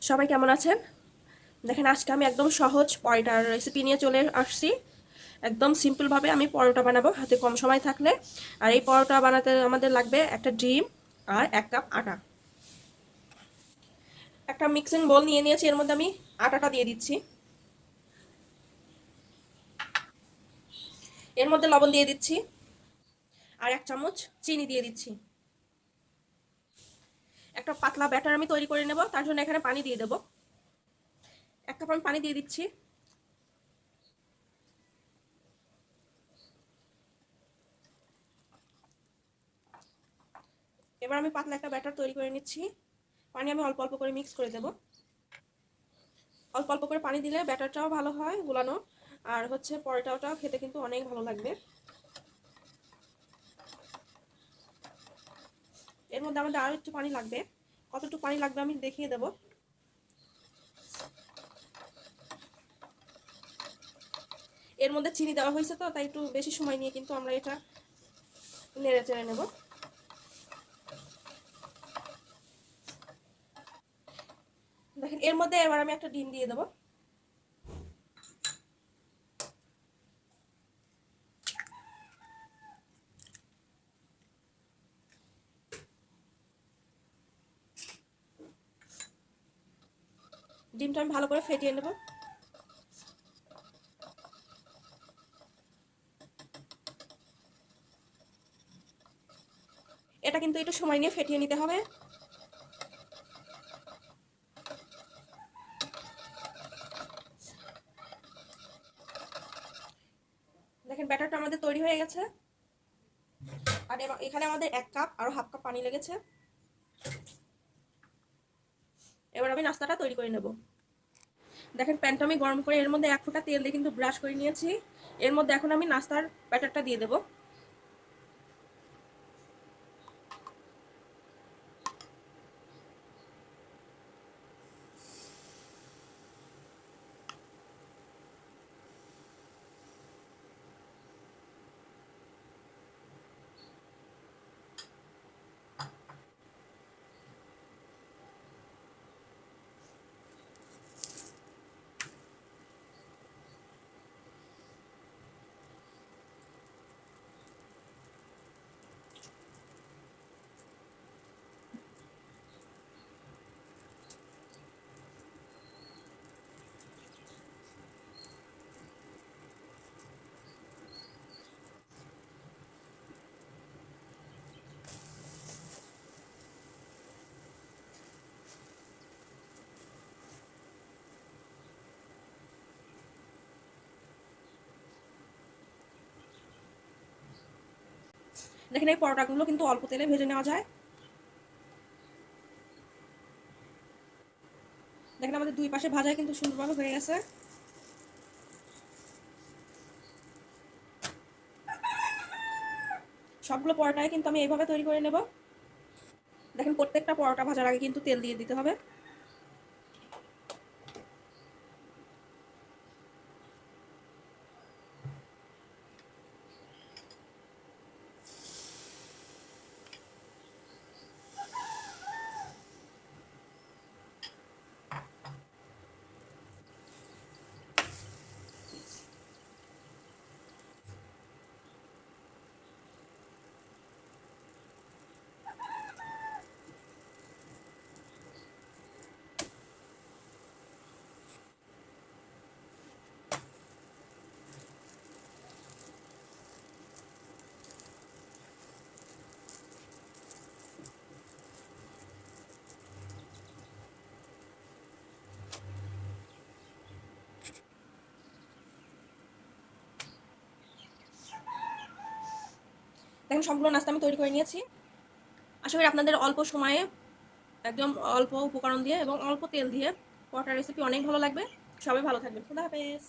সবাই কেমন আছেন? দেখেন আজকে আমি একদম সহজ পরোটার রেসিপি নিয়ে চলে আসছি। একদম সিম্পলভাবে আমি পরোটা বানাবো হাতে কম সময় থাকলে। আর এই পরোটা বানাতে আমাদের লাগবে একটা ডিম আর 1 কাপ আটা। একটা মিক্সিং বোল নিয়ে নিয়েছি, এর মধ্যে আমি আটাটা দিয়ে দিচ্ছি। এর মধ্যে লবণ দিয়ে দিচ্ছি আর 1 চামচ চিনি দিয়ে দিচ্ছি। একটা পাতলা ব্যাটার আমি তৈরি করে নেব, তার জন্য এখানে পানি দিয়ে দেবো। 1 কাপ আমি পানি দিয়ে দিচ্ছি। এবার আমি পাতলা একটা ব্যাটার তৈরি করে নিচ্ছি। পানি আমি অল্প অল্প করে মিক্স করে দেবো। অল্প অল্প করে পানি দিলে ব্যাটারটাও ভালো হয় গুলানো, আর হচ্ছে পরোটাটাও খেতে কিন্তু অনেক ভালো লাগবে। এর মধ্যে আমাদের আরও একটু পানি লাগবে, কতটুকু পানি লাগবে আমি দেখিয়ে দেব। এর মধ্যে চিনি দেওয়া হয়েছে তো, তাই একটু বেশি সময় নিয়ে কিন্তু আমরা এটা নেড়ে চেড়ে নেব। দেখেন এর মধ্যে এবার আমি একটা ডিম দিয়ে দেবো। ডিমটা আমি ভালো করে ফেটিয়ে নেব। এটা কিন্তু একটু সময় নিয়ে ফেটিয়ে নিতে হবে। দেখেন ব্যাটারটা আমাদের তৈরি হয়ে গেছে। আর এখানে আমাদের 1 কাপ আর হাফ কাপ পানি লেগেছে। এবার আমি নাস্তাটা তৈরি করে নেব। দেখেন প্যানটা আমি গরম করে এর মধ্যে 1 ফোঁটা তেল দিয়ে কিন্তু ব্রাশ করে নিয়েছি। এর মধ্যে এখন আমি নাস্তার ব্যাটারটা দিয়ে দেবো। দেখেন এই পরোটাগুলো কিন্তু অল্প তেলে ভেজে নেওয়া যায়। দেখেন আমাদের দুই পাশে ভাজায় কিন্তু সুন্দরভাবে হয়ে গেছে। সবগুলো পরোটায় কিন্তু আমি এইভাবে তৈরি করে নেব। দেখেন প্রত্যেকটা পরোটা ভাজার আগে কিন্তু তেল দিয়ে দিতে হবে। দেখেন সবগুলো নাস্তা আমি তৈরি করে নিয়েছি। আশা করি আপনাদের অল্প সময়ে একদম অল্প উপকরণ দিয়ে এবং অল্প তেল দিয়ে পরোটার রেসিপি অনেক ভালো লাগবে। সবাই ভালো থাকবেন। খুদা হাফেজ।